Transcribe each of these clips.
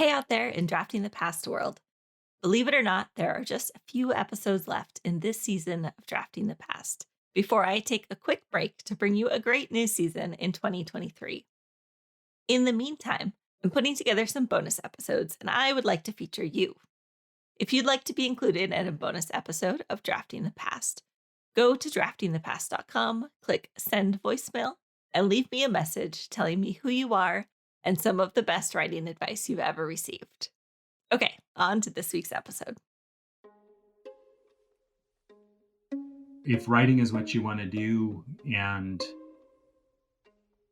Hey out there in Drafting the Past world. Believe it or not, there are just a few episodes left in this season of Drafting the Past before I take a quick break to bring you a great new season in 2023. In the meantime, I'm putting together some bonus episodes and I would like to feature you. If you'd like to be included in a bonus episode of Drafting the Past, go to draftingthepast.com, click send voicemail, and leave me a message telling me who you are and some of the best writing advice you've ever received. Okay, on to this week's episode. If writing is what you want to do, and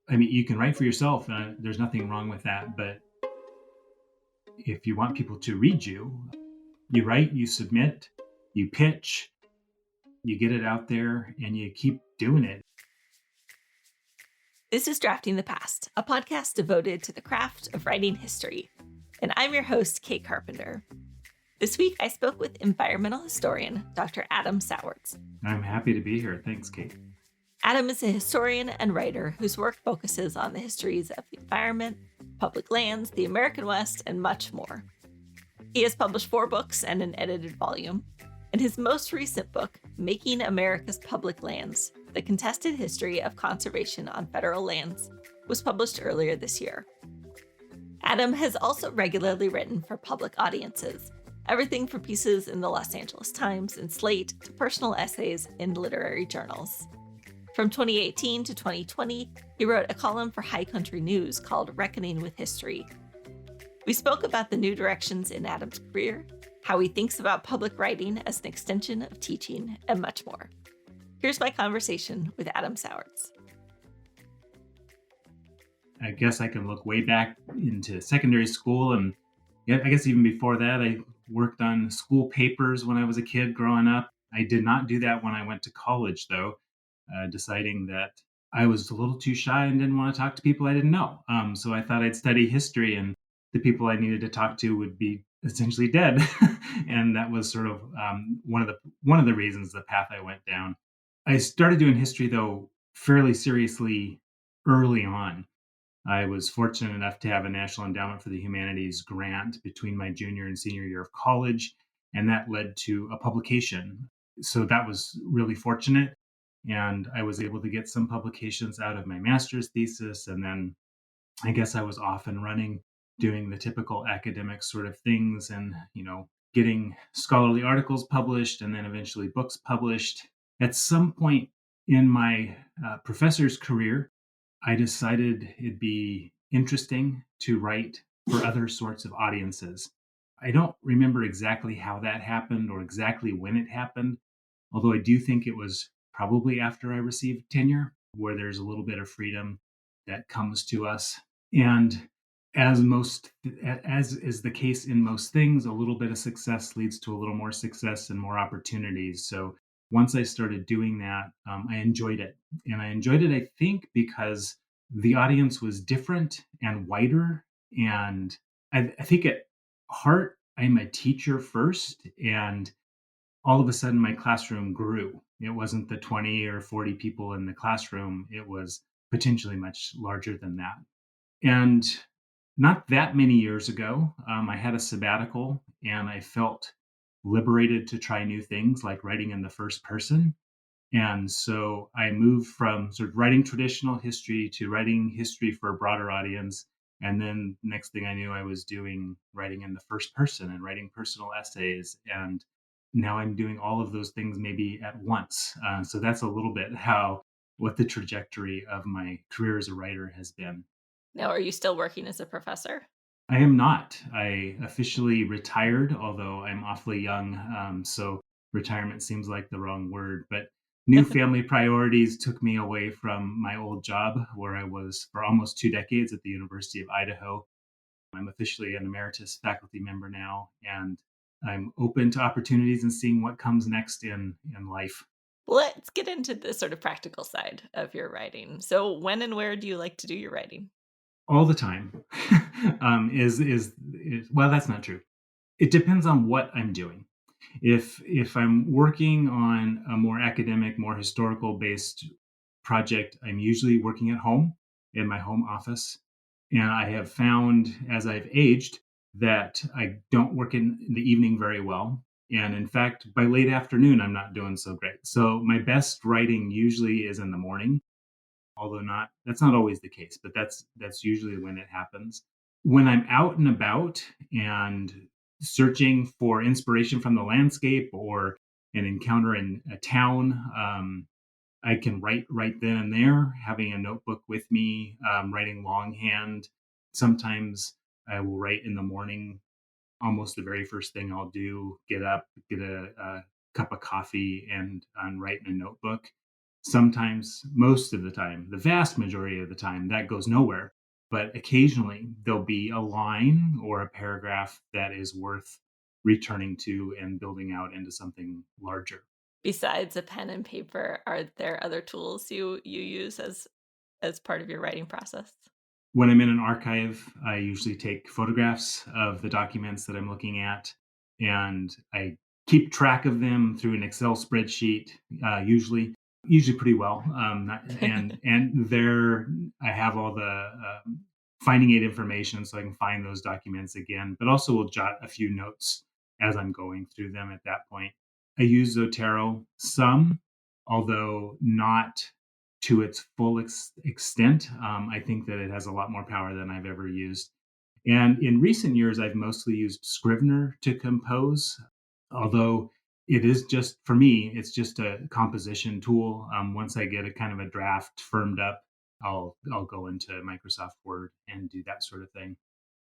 I mean, you can write for yourself, there's nothing wrong with that. But if you want people to read you, you write, you submit, you pitch, you get it out there, and you keep doing it. This is Drafting the Past, a podcast devoted to the craft of writing history. And I'm your host, Kate Carpenter. This week, I spoke with environmental historian Dr. Adam Sowards. I'm happy to be here. Thanks, Kate. Adam is a historian and writer whose work focuses on the histories of the environment, public lands, the American West, and much more. He has published 4 books and an edited volume, and his most recent book, Making America's Public Lands: The Contested History of Conservation on Federal Lands, was published earlier this year. Adam has also regularly written for public audiences, everything from pieces in the Los Angeles Times and Slate to personal essays in literary journals. From 2018 to 2020, he wrote a column for High Country News called Reckoning with History. We spoke about the new directions in Adam's career, how he thinks about public writing as an extension of teaching, and much more. Here's my conversation with Adam Sowards. I guess I can look way back into secondary school, and I guess even before that, I worked on school papers when I was a kid growing up. I did not do that when I went to college, though, deciding that I was a little too shy and didn't want to talk to people I didn't know. So I thought I'd study history, and the people I needed to talk to would be essentially dead. And that was sort of one of the reasons, the path I went down. I started doing history, though, fairly seriously early on. I was fortunate enough to have a National Endowment for the Humanities grant between my junior and senior year of college, and that led to a publication. So that was really fortunate. And I was able to get some publications out of my master's thesis. And then I guess I was off and running, doing the typical academic sort of things and, getting scholarly articles published and then eventually books published. At some point in my professor's career, I decided it'd be interesting to write for other sorts of audiences. I don't remember exactly how that happened or exactly when it happened, although I do think it was probably after I received tenure, where there's a little bit of freedom that comes to us. And as is the case in most things, a little bit of success leads to a little more success and more opportunities. So once I started doing that, I enjoyed it. And I enjoyed it, I think, because the audience was different and wider. And I think at heart, I'm a teacher first. And all of a sudden, my classroom grew. It wasn't the 20 or 40 people in the classroom. It was potentially much larger than that. And not that many years ago, I had a sabbatical and I felt liberated to try new things like writing in the first person. And so I moved from sort of writing traditional history to writing history for a broader audience. And then next thing I knew, I was doing writing in the first person and writing personal essays. And now I'm doing all of those things maybe at once. So that's a little bit what the trajectory of my career as a writer has been. Now, are you still working as a professor? I am not. I officially retired, although I'm awfully young. So retirement seems like the wrong word. But new family priorities took me away from my old job, where I was for almost 2 decades at the University of Idaho. I'm officially an emeritus faculty member now, and I'm open to opportunities and seeing what comes next in life. Let's get into the sort of practical side of your writing. So when and where do you like to do your writing? All the time. Well, that's not true. It depends on what I'm doing. If I'm working on a more academic, more historical based project, I'm usually working at home in my home office. And I have found, as I've aged, that I don't work in the evening very well. And in fact, by late afternoon, I'm not doing so great. So my best writing usually is in the morning, although not that's not always the case, but that's usually when it happens. When I'm out and about and searching for inspiration from the landscape or an encounter in a town, I can write right then and there, having a notebook with me, writing longhand. Sometimes I will write in the morning, almost the very first thing I'll do, get up, get a cup of coffee, and write in a notebook. Sometimes, most of the time, the vast majority of the time, that goes nowhere. But occasionally, there'll be a line or a paragraph that is worth returning to and building out into something larger. Besides a pen and paper, are there other tools you use as part of your writing process? When I'm in an archive, I usually take photographs of the documents that I'm looking at, and I keep track of them through an Excel spreadsheet, usually pretty well. And there I have all the finding aid information, so I can find those documents again. But also, will jot a few notes as I'm going through them. At that point, I use Zotero some, although not to its full extent. I think that it has a lot more power than I've ever used. And in recent years, I've mostly used Scrivener to compose, although it is just, for me, it's just a composition tool. Once I get a kind of a draft firmed up, I'll go into Microsoft Word and do that sort of thing.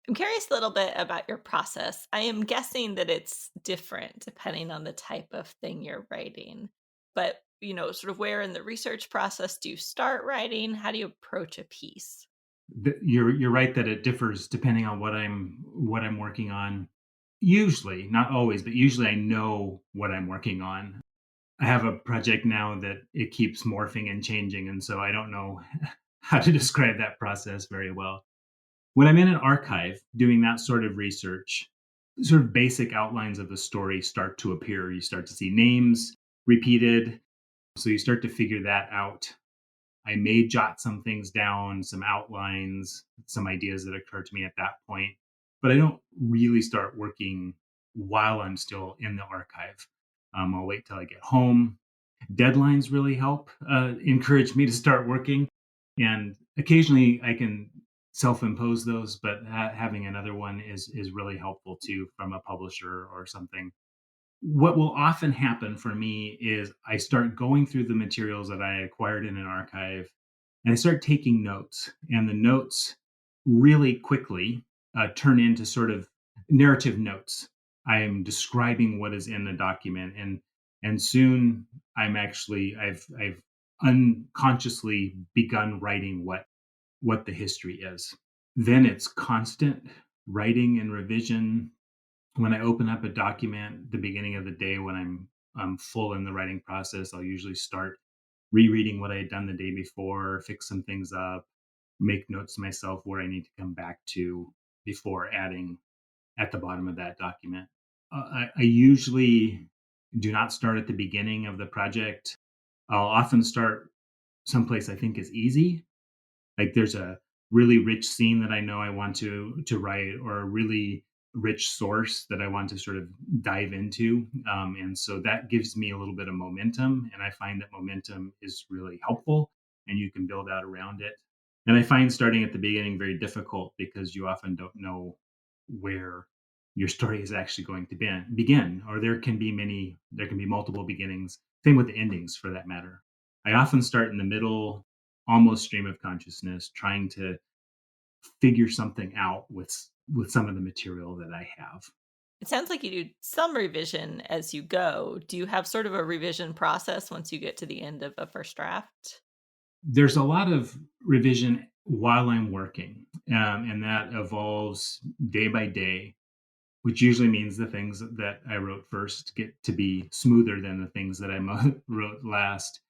I'm curious a little bit about your process. I am guessing that it's different depending on the type of thing you're writing. But, sort of where in the research process do you start writing? How do you approach a piece? You're right that it differs depending on what I'm working on. Usually, not always, but usually I know what I'm working on. I have a project now that it keeps morphing and changing, and so I don't know how to describe that process very well. When I'm in an archive doing that sort of research, sort of basic outlines of the story start to appear. You start to see names repeated, so you start to figure that out. I may jot some things down, some outlines, some ideas that occur to me at that point, but I don't really start working while I'm still in the archive. I'll wait till I get home. Deadlines really help encourage me to start working, and occasionally I can self-impose those, but having another one is really helpful too from a publisher or something. What will often happen for me is I start going through the materials that I acquired in an archive and I start taking notes, and the notes really quickly turn into sort of narrative notes. I am describing what is in the document, and soon I've unconsciously begun writing what the history is. Then it's constant writing and revision. When I open up a document the beginning of the day when I'm full in the writing process, I'll usually start rereading what I had done the day before, fix some things up, make notes to myself where I need to come back to before adding at the bottom of that document. I usually do not start at the beginning of the project. I'll often start someplace I think is easy, like there's a really rich scene that I know I want to write, or a really rich source that I want to sort of dive into, and so that gives me a little bit of momentum, and I find that momentum is really helpful, and you can build out around it. And I find starting at the beginning very difficult because you often don't know where your story is actually going to begin, or there can be multiple beginnings. Same with the endings, for that matter. I often start in the middle, almost stream of consciousness, trying to figure something out with some of the material that I have. It sounds like you do some revision as you go. Do you have sort of a revision process once you get to the end of a first draft? There's a lot of revision while I'm working, and that evolves day by day, which usually means the things that I wrote first get to be smoother than the things that wrote last.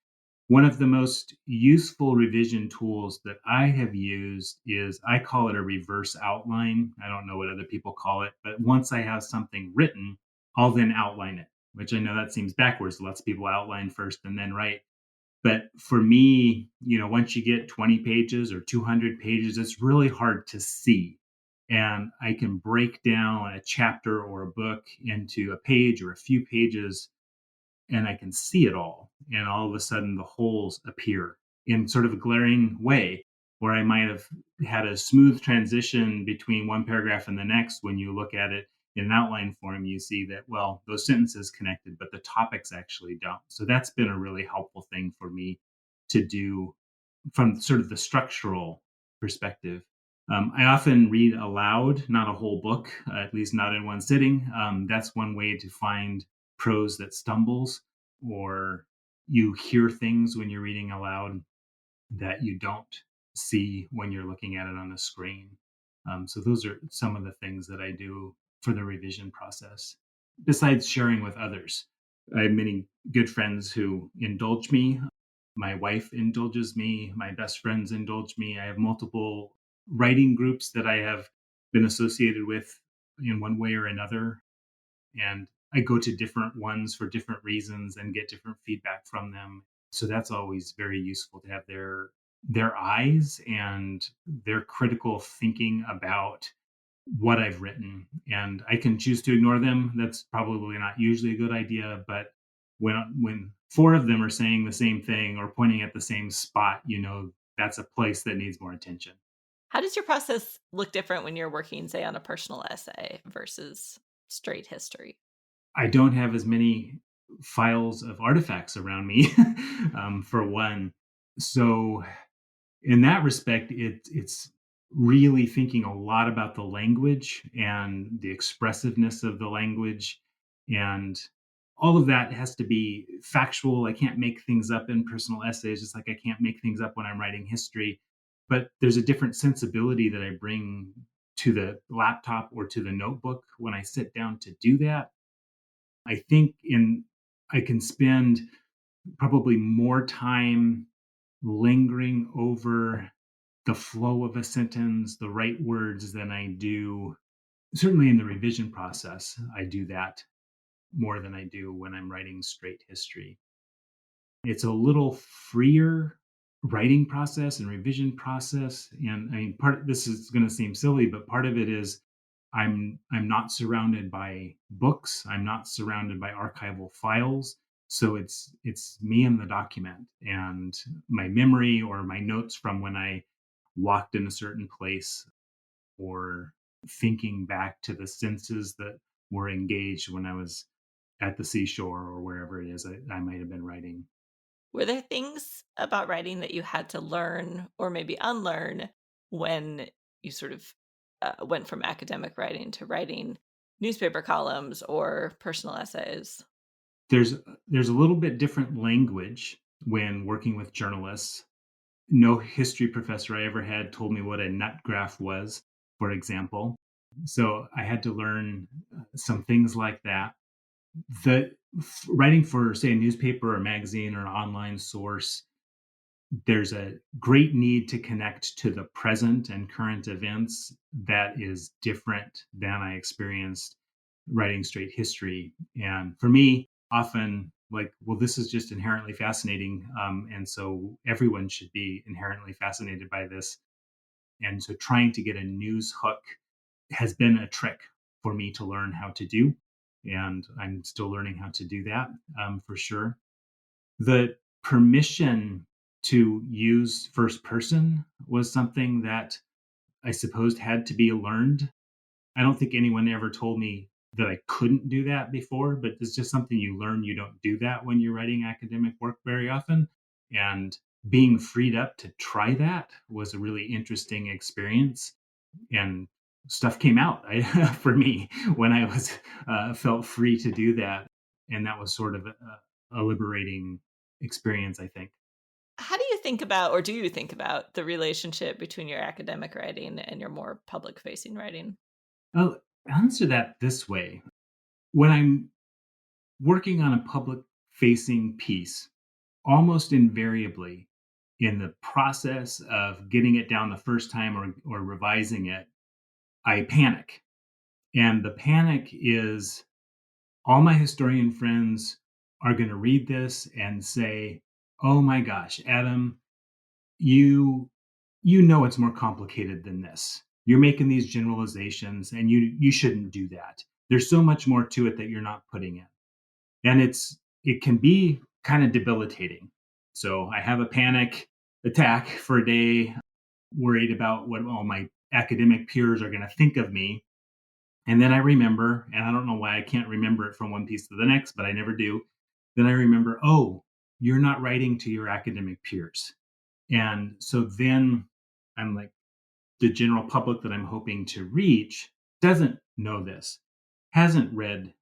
One of the most useful revision tools that I have used is, I call it a reverse outline. I don't know what other people call it, but once I have something written, I'll then outline it, which I know that seems backwards. Lots of people outline first and then write. But for me, once you get 20 pages or 200 pages, it's really hard to see. and I can break down a chapter or a book into a page or a few pages, and I can see it all. And all of a sudden, the holes appear in sort of a glaring way where I might have had a smooth transition between one paragraph and the next. When you look at it in an outline form, you see that, well, those sentences connected, but the topics actually don't. So that's been a really helpful thing for me to do from sort of the structural perspective. I often read aloud, not a whole book, at least not in one sitting. That's one way to find prose that stumbles, or you hear things when you're reading aloud that you don't see when you're looking at it on the screen. So those are some of the things that I do for the revision process. Besides sharing with others, I have many good friends who indulge me. My wife indulges me. My best friends indulge me. I have multiple writing groups that I have been associated with in one way or another, and I go to different ones for different reasons and get different feedback from them. So that's always very useful to have their eyes and their critical thinking about what I've written. And I can choose to ignore them. That's probably not usually a good idea, but when four of them are saying the same thing or pointing at the same spot, that's a place that needs more attention. How does your process look different when you're working, say, on a personal essay versus straight history? I don't have as many files of artifacts around me, for one. So in that respect, it's really thinking a lot about the language and the expressiveness of the language, and all of that has to be factual. I can't make things up in personal essays, just like I can't make things up when I'm writing history. But there's a different sensibility that I bring to the laptop or to the notebook when I sit down to do that. I think in I can spend probably more time lingering over the flow of a sentence, the right words, than I do certainly in the revision process. I do that more than I do when I'm writing straight history. It's a little freer writing process and revision process. And I mean, this is going to seem silly, but part of it is I'm not surrounded by books. I'm not surrounded by archival files. So it's me and the document and my memory or my notes from when I walked in a certain place, or thinking back to the senses that were engaged when I was at the seashore or wherever it is I might have been writing. Were there things about writing that you had to learn or maybe unlearn when you sort of went from academic writing to writing newspaper columns or personal essays? There's there's a little bit different language when working with journalists. No history professor I ever had told me what a nut graph was, for example. So I had to learn some things like that. Writing for, say, a newspaper or magazine or an online source, there's a great need to connect to the present and current events that is different than I experienced writing straight history. And for me, often like, well, this is just inherently fascinating. And so everyone should be inherently fascinated by this. And so trying to get a news hook has been a trick for me to learn how to do. And I'm still learning how to do that, for sure. The permission to use first person was something that I supposed had to be learned. I don't think anyone ever told me that I couldn't do that before, but it's just something you learn. You don't do that when you're writing academic work very often. And being freed up to try that was a really interesting experience. And stuff came out for me when I was felt free to do that. And that was sort of a liberating experience, I think. How do you think about, or do you think about, the relationship between your academic writing and your more public facing writing? I'll answer that this way. When I'm working on a public facing piece, almost invariably in the process of getting it down the first time or revising it, I panic. And the panic is all my historian friends are going to read this and say, "Oh my gosh, Adam, you you know it's more complicated than this. you're making these generalizations and you shouldn't do that. There's so much more to it that you're not putting in. And it can be kind of debilitating. So I have a panic attack for a day, worried about what all my academic peers are going to think of me. And then I remember, and I don't know why I can't remember it from one piece to the next, but I never do. Then I remember, oh, you're not writing to your academic peers. And so then I'm like, the general public that I'm hoping to reach doesn't know this, hasn't read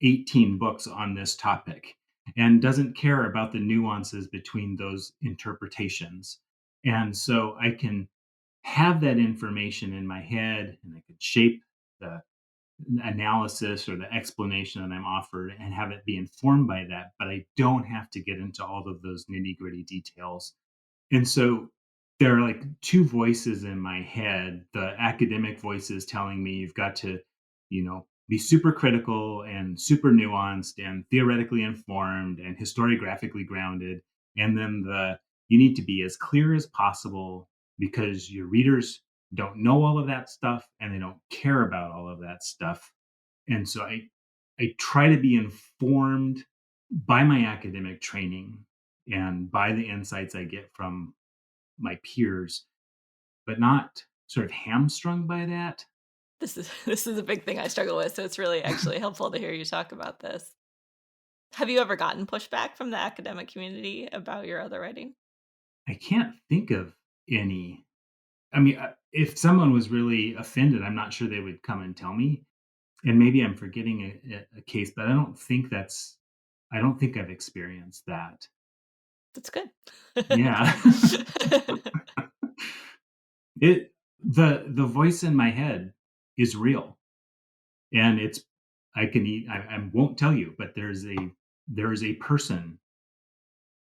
18 books on this topic, and doesn't care about the nuances between those interpretations. And so I can have that information in my head and I can shape the analysis or the explanation that I'm offered and have it be informed by that, but I don't have to get into all of those nitty gritty details. And so there are like two voices in my head, the academic voices telling me you've got to, be super critical and super nuanced and theoretically informed and historiographically grounded. And then you need to be as clear as possible because your readers don't know all of that stuff and they don't care about all of that stuff. And so I try to be informed by my academic training and by the insights I get from my peers, but not sort of hamstrung by that. This is a big thing I struggle with, so it's really actually helpful to hear you talk about this. Have you ever gotten pushback from the academic community about your other writing? I can't think of any. I mean, if someone was really offended, I'm not sure they would come and tell me. And maybe I'm forgetting a case, but I don't think I've experienced that. That's good. Yeah. The voice in my head is real, and I won't tell you, but there is a person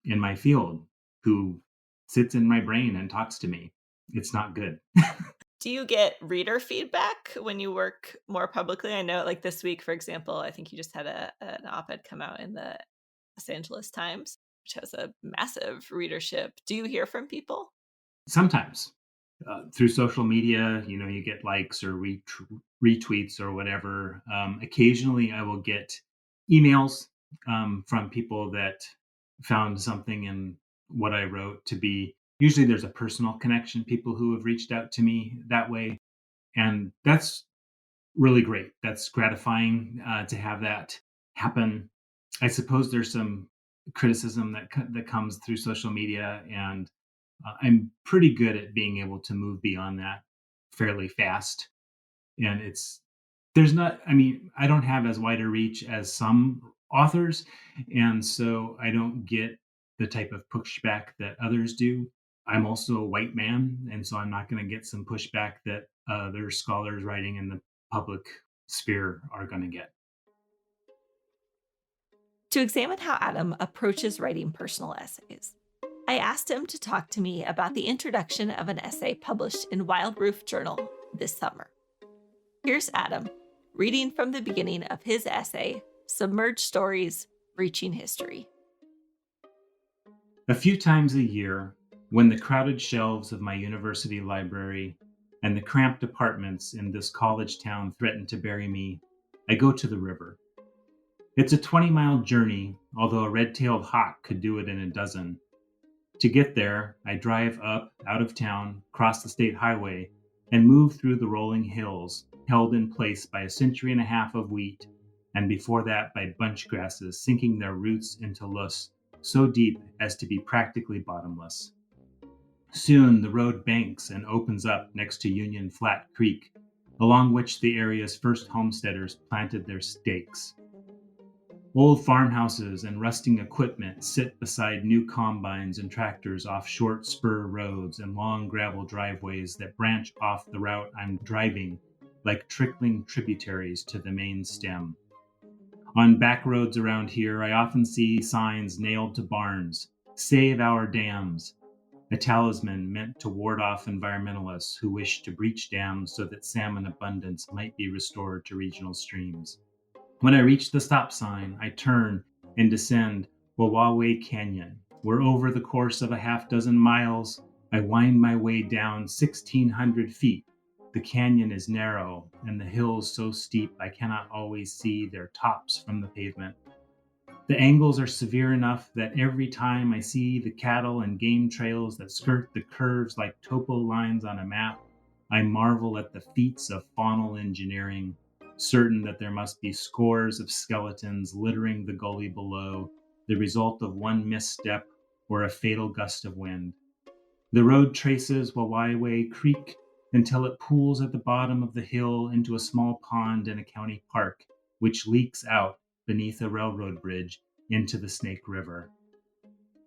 in my field who sits in my brain and talks to me. It's not good. Do you get reader feedback when you work more publicly? I know, like this week, for example, I think you just had an op-ed come out in the Los Angeles Times, which has a massive readership. Do you hear from people? Sometimes through social media, you get likes or retweets or whatever. Occasionally, I will get emails from people that found something in what I wrote to be. Usually, there's a personal connection, people who have reached out to me that way. And that's really great. That's gratifying to have that happen. I suppose there's some criticism that comes through social media, and I'm pretty good at being able to move beyond that fairly fast. And there's not, I mean, I don't have as wide a reach as some authors. And so I don't get the type of pushback that others do. I'm also a white man. And so I'm not going to get some pushback that other scholars writing in the public sphere are going to get. To examine how Adam approaches writing personal essays, I asked him to talk to me about the introduction of an essay published in Wild Roof Journal this summer. Here's Adam reading from the beginning of his essay, Submerged Stories, Reaching History. A few times a year, when the crowded shelves of my university library and the cramped apartments in this college town threaten to bury me, I go to the river. It's a 20-mile journey, although a red-tailed hawk could do it in a dozen. To get there, I drive up, out of town, cross the state highway, and move through the rolling hills, held in place by a century and a half of wheat, and before that by bunch grasses sinking their roots into loess so deep as to be practically bottomless. Soon the road banks and opens up next to Union Flat Creek, along which the area's first homesteaders planted their stakes. Old farmhouses and rusting equipment sit beside new combines and tractors off short spur roads and long gravel driveways that branch off the route I'm driving like trickling tributaries to the main stem. On back roads around here, I often see signs nailed to barns, "Save our dams," a talisman meant to ward off environmentalists who wish to breach dams so that salmon abundance might be restored to regional streams. When I reach the stop sign, I turn and descend Wawaway Canyon, where over the course of a half dozen miles, I wind my way down 1,600 feet The canyon is narrow, and the hills so steep I cannot always see their tops from the pavement. The angles are severe enough that every time I see the cattle and game trails that skirt the curves like topo lines on a map, I marvel at the feats of faunal engineering, certain that there must be scores of skeletons littering the gully below, the result of one misstep or a fatal gust of wind. The road traces Wawaiwe Creek until it pools at the bottom of the hill into a small pond in a county park, which leaks out beneath a railroad bridge into the Snake River.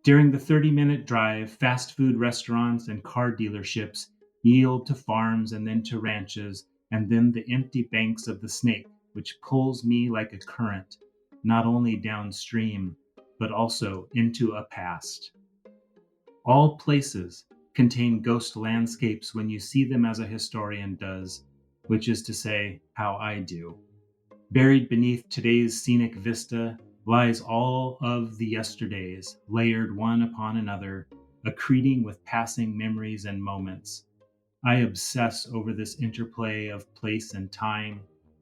During the 30-minute drive, fast food restaurants and car dealerships yield to farms and then to ranches, and then the empty banks of the Snake, which pulls me like a current, not only downstream, but also into a past. All places contain ghost landscapes when you see them as a historian does, which is to say, how I do. Buried beneath today's scenic vista lies all of the yesterdays, layered one upon another, accreting with passing memories and moments. I obsess over this interplay of place and time.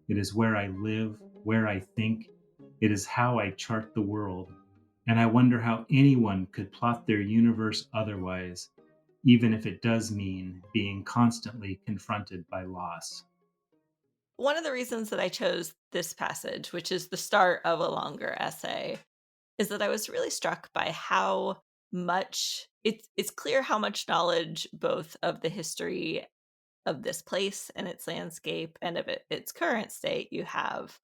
It is where I live, where I think. It is how I chart the world. And I wonder how anyone could plot their universe otherwise, even if it does mean being constantly confronted by loss. One of the reasons that I chose this passage, which is the start of a longer essay, is that I was really struck by how much it's clear how much knowledge both of the history of this place and its landscape and of its current state you have,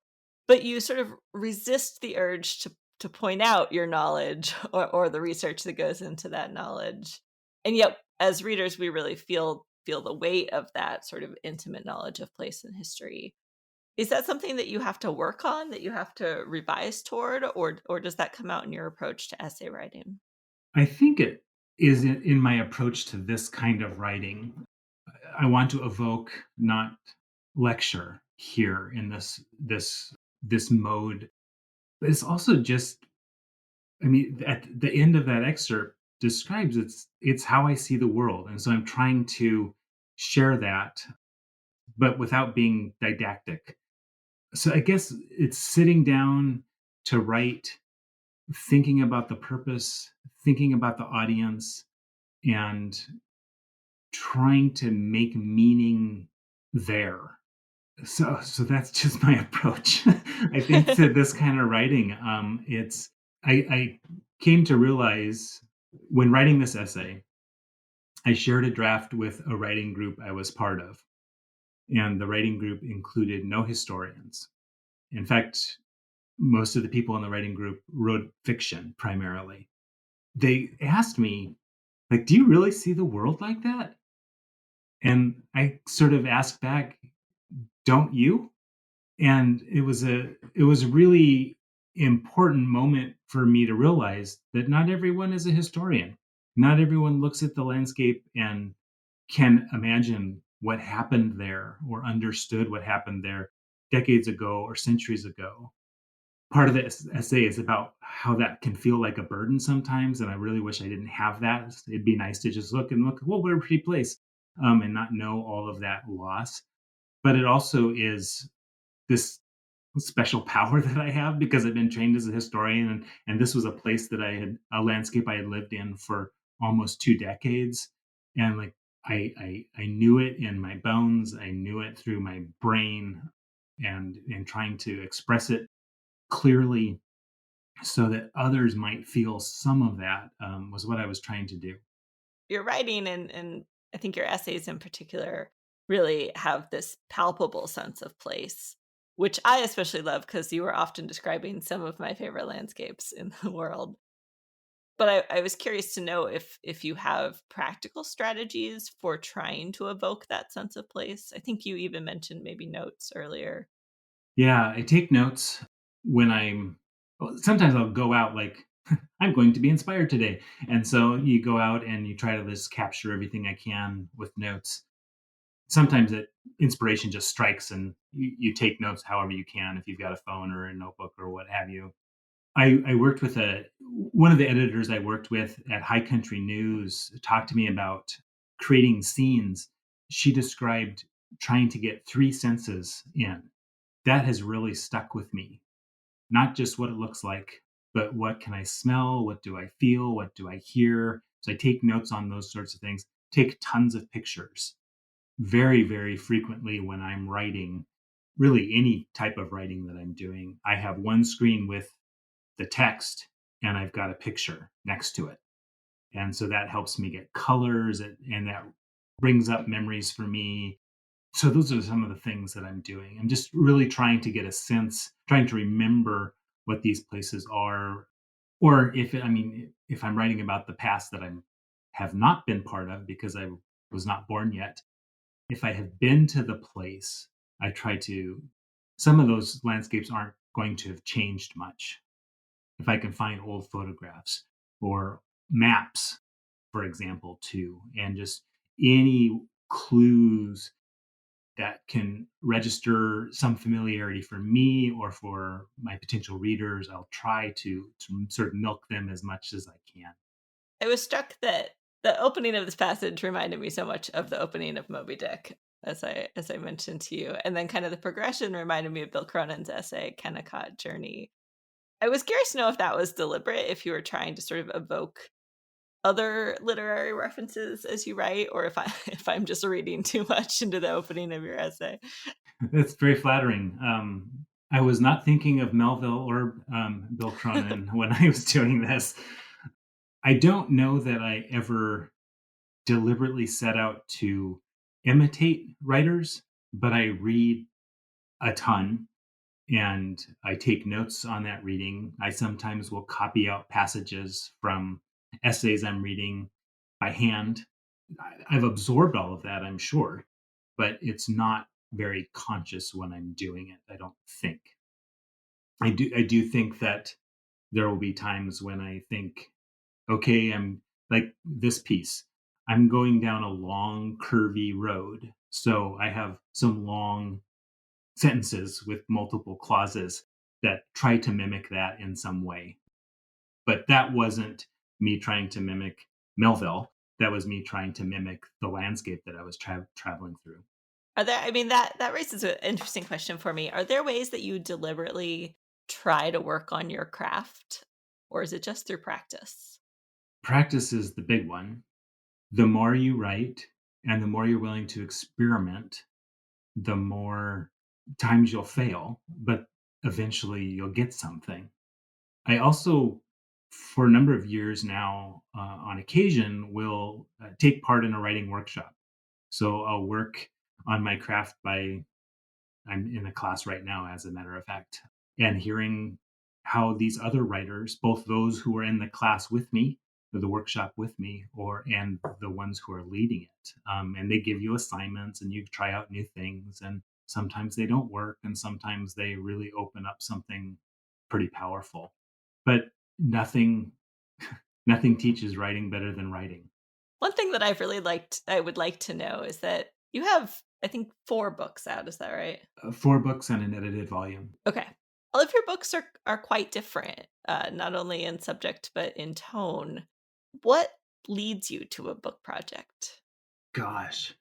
but you sort of resist the urge to point out your knowledge or the research that goes into that knowledge. And yet, as readers, we really feel the weight of that sort of intimate knowledge of place and history. Is that something that you have to work on, that you have to revise toward, or does that come out in your approach to essay writing? I think it is in my approach to this kind of writing. I want to evoke, not lecture here in this mode. But it's also just, I mean, at the end of that excerpt describes it's how I see the world. And so I'm trying to share that, but without being didactic. So I guess it's sitting down to write, thinking about the purpose, thinking about the audience, and trying to make meaning there. So that's just my approach. I think to this kind of writing, I came to realize when writing this essay, I shared a draft with a writing group I was part of, and the writing group included no historians. In fact, most of the people in the writing group wrote fiction primarily. They asked me, like, do you really see the world like that? And I sort of asked back, don't you? And it was a really important moment for me to realize that not everyone is a historian. Not everyone looks at the landscape and can imagine what happened there or understood what happened there decades ago or centuries ago. Part of the essay is about how that can feel like a burden sometimes, and I really wish I didn't have that. It'd be nice to just look, well, what a pretty place, and not know all of that loss. But it also is this special power that I have because I've been trained as a historian, and this was a place that a landscape I had lived in for almost 2 decades, and like I knew it in my bones, I knew it through my brain, and trying to express it clearly so that others might feel some of that was what I was trying to do. Your writing and I think your essays in particular really have this palpable sense of place, which I especially love because you were often describing some of my favorite landscapes in the world. But I was curious to know if you have practical strategies for trying to evoke that sense of place. I think you even mentioned maybe notes earlier. Yeah, I take notes when well, sometimes I'll go out like I'm going to be inspired today. And so you go out and you try to just capture everything I can with notes. Sometimes inspiration just strikes and you take notes however you can if you've got a phone or a notebook or what have you. I worked with one of the editors I worked with at High Country News talked to me about creating scenes. She described trying to get three senses in. That has really stuck with me. Not just what it looks like, but what can I smell? What do I feel? What do I hear? So I take notes on those sorts of things, take tons of pictures very, very frequently when I'm writing, really any type of writing that I'm doing. I have one screen with the text and I've got a picture next to it. And so that helps me get colors and that brings up memories for me. So those are some of the things that I'm doing. I'm just really trying to get a sense, trying to remember what these places are, or if I'm writing about the past that I have not been part of because I was not born yet, if I have been to the place, I try to. Some of those landscapes aren't going to have changed much. If I can find old photographs or maps, for example, too, and just any clues that can register some familiarity for me or for my potential readers, I'll try to sort of milk them as much as I can. I was struck that the opening of this passage reminded me so much of the opening of Moby Dick, as I mentioned to you, and then kind of the progression reminded me of Bill Cronin's essay Kennicott Journey. I was curious to know if that was deliberate, if you were trying to sort of evoke other literary references as you write, or if I if I'm just reading too much into the opening of your essay. That's very flattering. I was not thinking of Melville or Bill Cronin when I was doing this. I don't know that I ever deliberately set out to imitate writers, but I read a ton and I take notes on that reading. I sometimes will copy out passages from essays I'm reading by hand. I've absorbed all of that, I'm sure, but it's not very conscious when I'm doing it, I don't think. I do think that there will be times when I think, okay, I'm like this piece. I'm going down a long, curvy road. So I have some long sentences with multiple clauses that try to mimic that in some way. But that wasn't me trying to mimic Melville. That was me trying to mimic the landscape that I was traveling through. Are there I mean, that raises an interesting question for me. Are there ways that you deliberately try to work on your craft, or is it just through practice? Practice is the big one. The more you write and the more you're willing to experiment, the more times you'll fail, but eventually you'll get something. I also, for a number of years now, on occasion, will take part in a writing workshop. So I'll work on my craft by, I'm in a class right now, as a matter of fact, and hearing how these other writers, both those who are in the class with me, or the workshop with me, or and the ones who are leading it, and they give you assignments, and you try out new things, and sometimes they don't work, and sometimes they really open up something pretty powerful. But nothing, nothing teaches writing better than writing. One thing that I would like to know is that you have, I think, 4 books out, is that right? Four books and an edited volume. Okay. All of your books are quite different, not only in subject but in tone. What leads you to a book project? Gosh.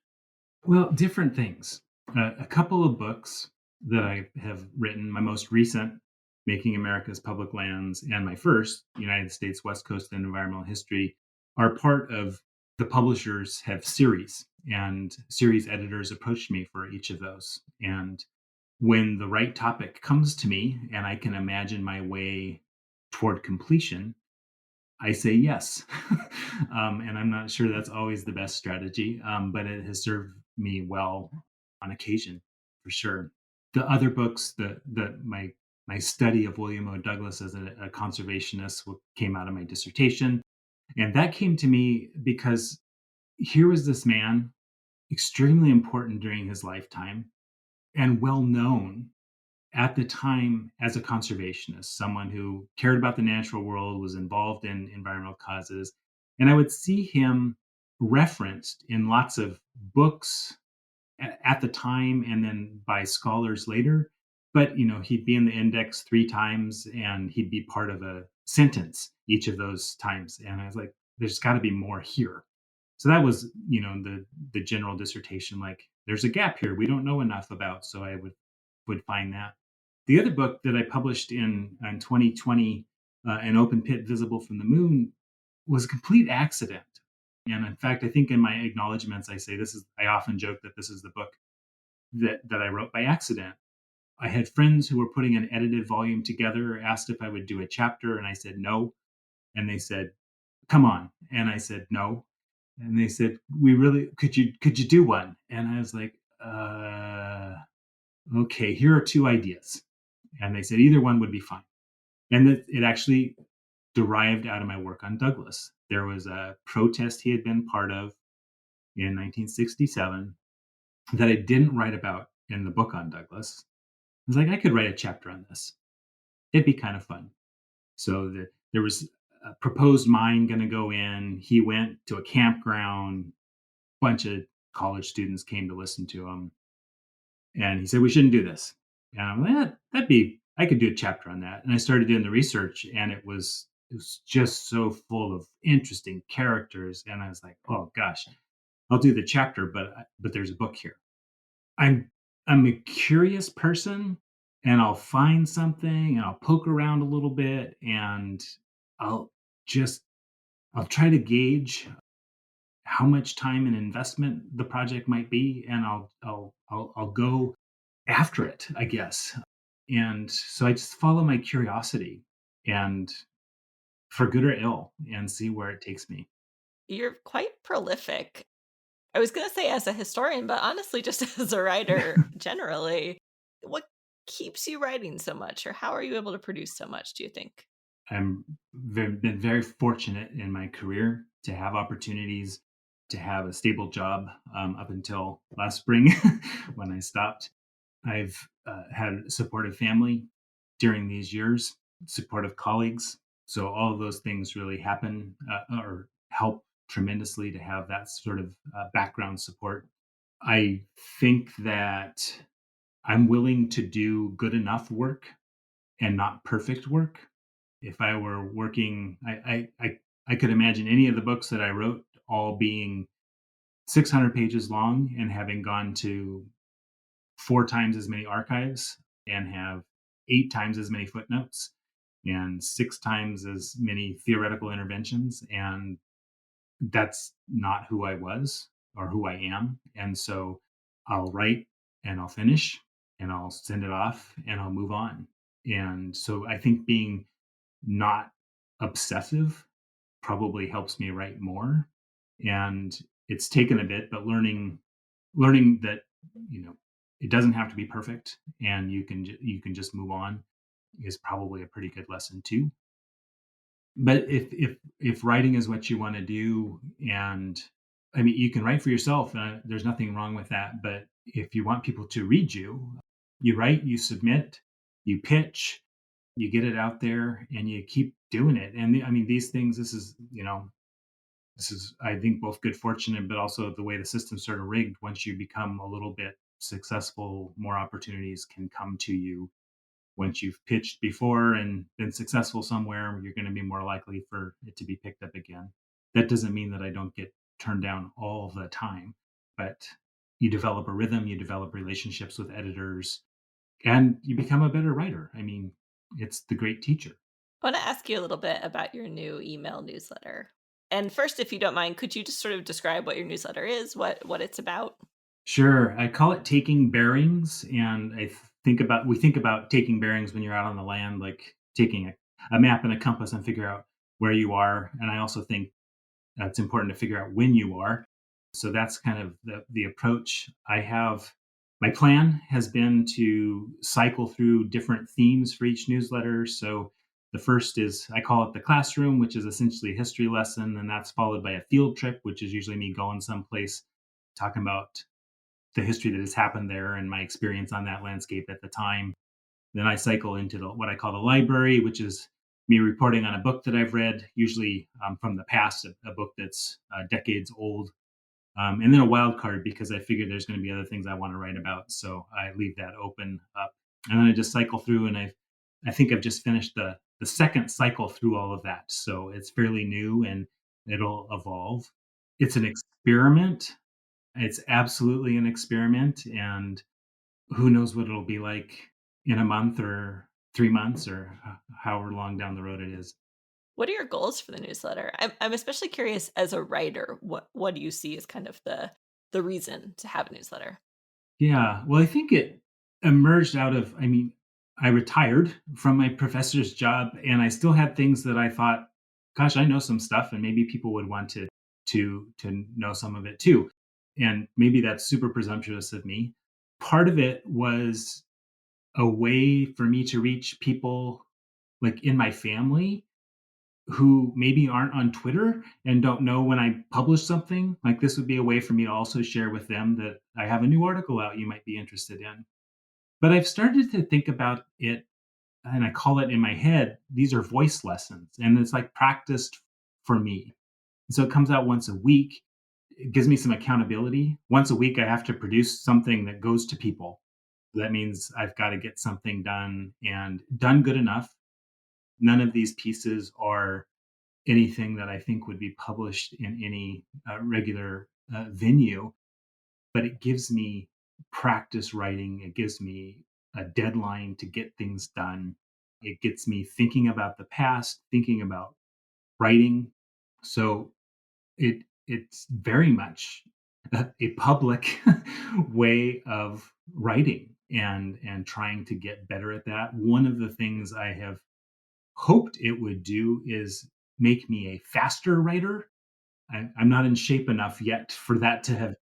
Well, different things. A couple of books that I have written, my most recent, Making America's Public Lands, and my first, United States West Coast and Environmental History, are part of the publishers have series, and series editors approached me for each of those. And when the right topic comes to me and I can imagine my way toward completion, I say yes. And I'm not sure that's always the best strategy, but it has served me well on occasion, for sure. The other books, my study of William O. Douglas as a conservationist came out of my dissertation, and that came to me because here was this man, extremely important during his lifetime and well known at the time as a conservationist, someone who cared about the natural world, was involved in environmental causes. And I would see him referenced in lots of books at the time and then by scholars later. But, he'd be in the index three times and he'd be part of a sentence each of those times. And I was like, there's got to be more here. So that was, the general dissertation. Like, there's a gap here we don't know enough about. So I would find that. The other book that I published in 2020, An Open Pit Visible from the Moon, was a complete accident. And in fact, I think in my acknowledgments, I say I often joke that this is the book that I wrote by accident. I had friends who were putting an edited volume together, asked if I would do a chapter, and I said no. And they said, come on. And I said no. And they said, we really, could you do one? And I was like, okay, here are two ideas. And they said either one would be fine. And it actually derived out of my work on Douglas. There was a protest he had been part of in 1967 that I didn't write about in the book on Douglas. I was like, I could write a chapter on this. It'd be kind of fun. So there was a proposed mine going to go in. He went to a campground. Bunch of college students came to listen to him. And he said, we shouldn't do this. And I'm like, I could do a chapter on that. And I started doing the research, and it was just so full of interesting characters. And I was like, oh gosh, I'll do the chapter, but there's a book here. I'm a curious person, and I'll find something and I'll poke around a little bit, and I'll just I'll try to gauge how much time and investment the project might be, and I'll go after it, I guess. And so I just follow my curiosity, and for good or ill, and see where it takes me. You're quite prolific. I was going to say as a historian, but honestly, just as a writer generally, what keeps you writing so much, or how are you able to produce so much, do you think? Been very fortunate in my career to have opportunities to have a stable job up until last spring when I stopped. I've had a supportive family during these years, supportive colleagues. So all of those things really happen or help tremendously to have that sort of background support. I think that I'm willing to do good enough work and not perfect work. If I were working, I could imagine any of the books that I wrote all being 600 pages long and having gone to 4 times as many archives and have 8 times as many footnotes and 6 times as many theoretical interventions. And that's not who I was or who I am. And so I'll write and I'll finish and I'll send it off and I'll move on. And so I think being not obsessive probably helps me write more. And it's taken a bit, but learning that, you know, it doesn't have to be perfect, and you can just move on is probably a pretty good lesson too. But if writing is what you want to do, and I mean, you can write for yourself, there's nothing wrong with that. But if you want people to read you, you write, you submit, you pitch, you get it out there, and you keep doing it. And I mean, these things, this is, I think, both good fortune, but also the way the system's sort of rigged. Once you become a little bit successful, more opportunities can come to you. Once you've pitched before and been successful somewhere, you're going to be more likely for it to be picked up again. That doesn't mean that I don't get turned down all the time, but you develop a rhythm, you develop relationships with editors, and you become a better writer. I mean, it's the great teacher. I want to ask you a little bit about your new email newsletter. And first, if you don't mind, could you just sort of describe what your newsletter is, what it's about? Sure. I call it taking bearings. And we think about taking bearings when you're out on the land, like taking a map and a compass and figure out where you are. And I also think it's important to figure out when you are. So that's kind of the approach I have. My plan has been to cycle through different themes for each newsletter. So the first is, I call it the classroom, which is essentially a history lesson. And that's followed by a field trip, which is usually me going someplace talking about the history that has happened there and my experience on that landscape at the time. Then I cycle into what I call the library, which is me reporting on a book that I've read, usually from the past, a book that's decades old. And then a wild card, because I figure there's going to be other things I want to write about. So I leave that open up. And then I just cycle through, and I think I've just finished the second cycle through all of that. So it's fairly new and it'll evolve. It's an experiment. It's absolutely an experiment, and who knows what it'll be like in a month or 3 months or however long down the road it is. What are your goals for the newsletter? I'm especially curious as a writer, what do you see as kind of the reason to have a newsletter? Yeah. Well, I think it emerged out of, I mean, I retired from my professor's job and I still had things that I thought, gosh, I know some stuff and maybe people would want to know some of it too. And maybe that's super presumptuous of me. Part of it was a way for me to reach people like in my family who maybe aren't on Twitter and don't know when I publish something. Like this would be a way for me to also share with them that I have a new article out you might be interested in. But I've started to think about it and I call it in my head, these are voice lessons. And it's like practiced for me. So it comes out once a week. It gives me some accountability. Once a week, I have to produce something that goes to people. That means I've got to get something done and done good enough. None of these pieces are anything that I think would be published in any regular venue, but it gives me practice writing. It gives me a deadline to get things done. It gets me thinking about the past, thinking about writing. So it's very much a public way of writing and trying to get better at that. One of the things I have hoped it would do is make me a faster writer. I'm not in shape enough yet for that to have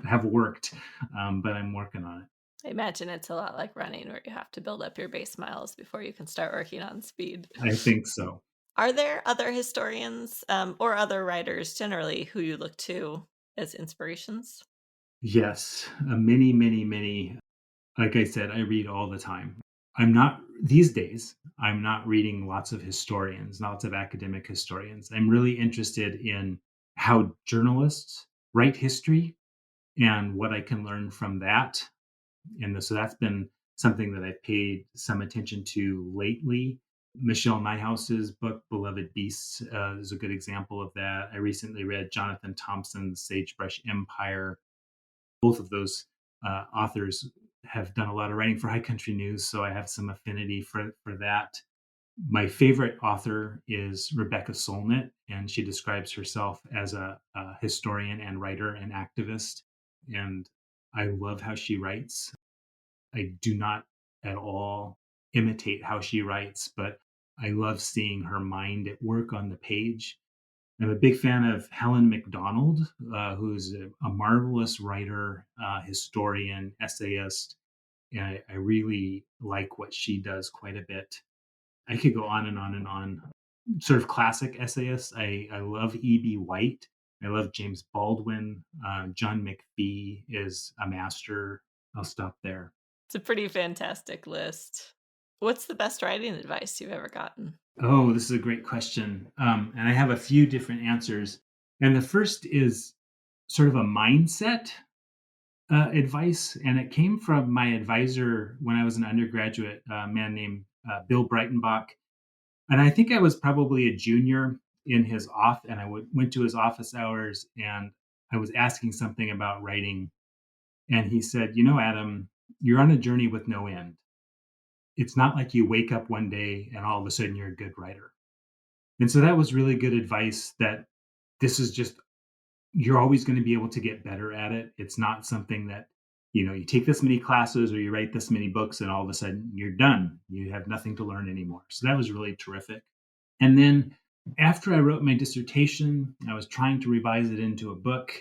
have worked, but I'm working on it. I imagine it's a lot like running where you have to build up your base miles before you can start working on speed. I think so. Are there other historians, or other writers generally who you look to as inspirations? Yes, many, many, many. Like I said, I read all the time. I'm not these days. I'm not reading lots of historians, lots of academic historians. I'm really interested in how journalists write history and what I can learn from that. And so that's been something that I've paid some attention to lately. Michelle Nighthouse's book, Beloved Beasts, is a good example of that. I recently read Jonathan Thompson's Sagebrush Empire. Both of those authors have done a lot of writing for High Country News, so I have some affinity for that. My favorite author is Rebecca Solnit, and she describes herself as a historian and writer and activist. And I love how she writes. I do not at all imitate how she writes, but I love seeing her mind at work on the page. I'm a big fan of Helen MacDonald, who's a marvelous writer, historian, essayist. And I really like what she does quite a bit. I could go on and on and on. Sort of classic essayists. I love E.B. White. I love James Baldwin. John McPhee is a master. I'll stop there. It's a pretty fantastic list. What's the best writing advice you've ever gotten? Oh, this is a great question. And I have a few different answers. And the first is sort of a mindset advice. And it came from my advisor when I was an undergraduate, a man named Bill Breitenbach. And I think I was probably a junior in his off, and went to his office hours and I was asking something about writing. And he said, "You know, Adam, you're on a journey with no end. It's not like you wake up one day and all of a sudden you're a good writer." And so that was really good advice that this is just, you're always going to be able to get better at it. It's not something that, you take this many classes or you write this many books and all of a sudden you're done. You have nothing to learn anymore. So that was really terrific. And then after I wrote my dissertation, I was trying to revise it into a book.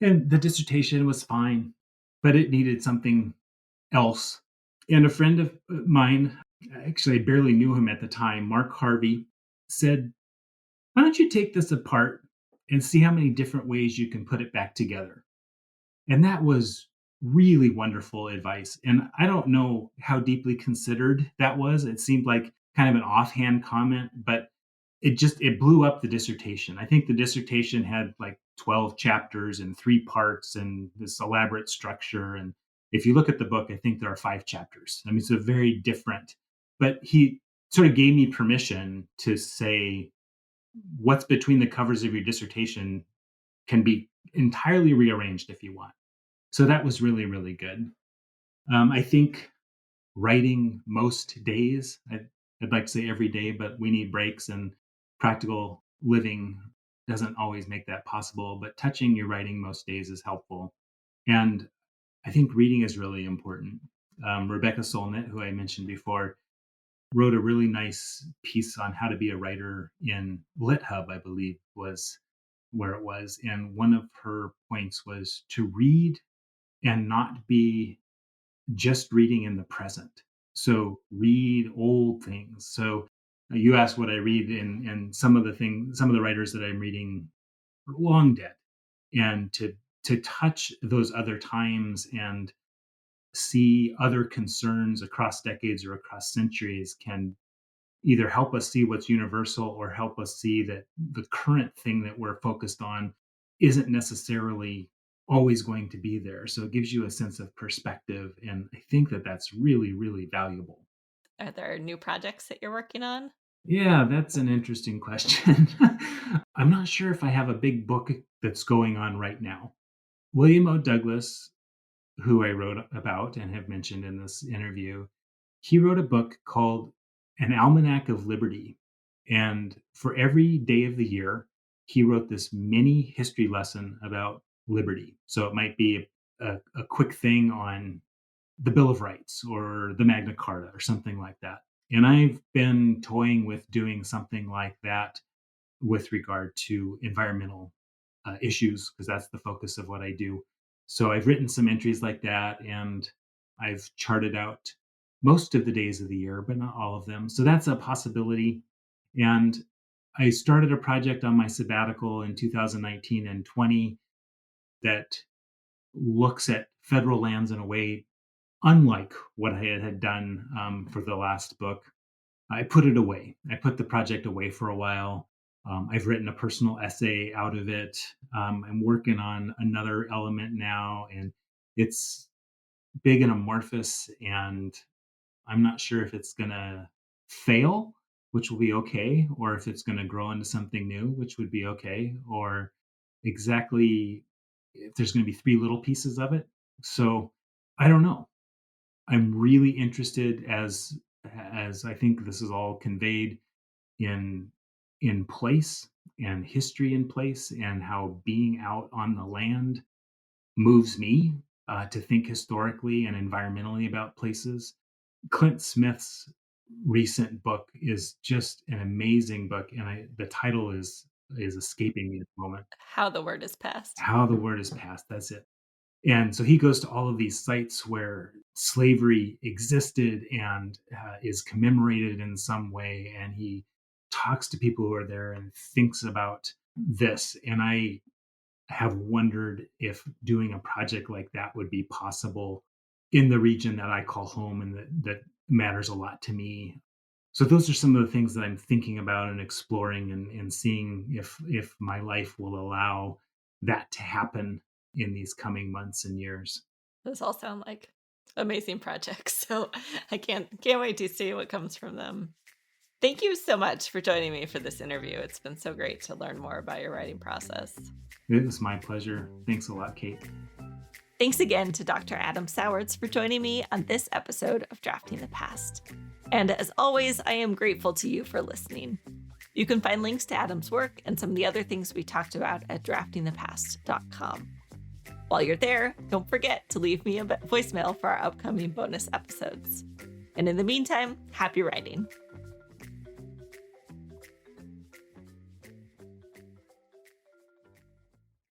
And the dissertation was fine, but it needed something else. And a friend of mine, actually, I barely knew him at the time, Mark Harvey, said, "Why don't you take this apart and see how many different ways you can put it back together?" And that was really wonderful advice. And I don't know how deeply considered that was. It seemed like kind of an offhand comment, but it blew up the dissertation. I think the dissertation had like 12 chapters and 3 parts and this elaborate structure. And if you look at the book, I think there are 5 chapters. I mean, it's a very different, but he sort of gave me permission to say what's between the covers of your dissertation can be entirely rearranged if you want. So that was really, really good. I think writing most days, I'd like to say every day, but we need breaks, and practical living doesn't always make that possible. But touching your writing most days is helpful. And I think reading is really important. Rebecca Solnit, who I mentioned before, wrote a really nice piece on how to be a writer in LitHub, I believe was where it was. And one of her points was to read and not be just reading in the present. So read old things. So you asked what I read, and some of the writers that I'm reading are long dead, and to touch those other times and see other concerns across decades or across centuries can either help us see what's universal or help us see that the current thing that we're focused on isn't necessarily always going to be there. So it gives you a sense of perspective. And I think that that's really, really valuable. Are there new projects that you're working on? Yeah, that's an interesting question. I'm not sure if I have a big book that's going on right now. William O. Douglas, who I wrote about and have mentioned in this interview, he wrote a book called An Almanac of Liberty. And for every day of the year, he wrote this mini history lesson about liberty. So it might be a quick thing on the Bill of Rights or the Magna Carta or something like that. And I've been toying with doing something like that with regard to environmental issues, because that's the focus of what I do. So I've written some entries like that, and I've charted out most of the days of the year, but not all of them. So that's a possibility. And I started a project on my sabbatical in 2019 and 20 that looks at federal lands in a way unlike what I had done for the last book. I put it away. I put the project away for a while. I've written a personal essay out of it. I'm working on another element now, and it's big and amorphous, and I'm not sure if it's going to fail, which will be okay, or if it's going to grow into something new, which would be okay, or exactly if there's going to be three little pieces of it. So I don't know. I'm really interested, as I think this is all conveyed, in place and history in place, and how being out on the land moves me to think historically and environmentally about places. Clint Smith's recent book is just an amazing book, and the title is escaping me at the moment. How the Word is Passed. How the Word is Passed. That's it. And so he goes to all of these sites where slavery existed and is commemorated in some way. And he talks to people who are there and thinks about this. And I have wondered if doing a project like that would be possible in the region that I call home and that matters a lot to me. So those are some of the things that I'm thinking about and exploring, and seeing if my life will allow that to happen in these coming months and years. Those all sound like amazing projects. So I can't wait to see what comes from them. Thank you so much for joining me for this interview. It's been so great to learn more about your writing process. It was my pleasure. Thanks a lot, Kate. Thanks again to Dr. Adam Sowards for joining me on this episode of Drafting the Past. And as always, I am grateful to you for listening. You can find links to Adam's work and some of the other things we talked about at draftingthepast.com. While you're there, don't forget to leave me a voicemail for our upcoming bonus episodes. And in the meantime, happy writing.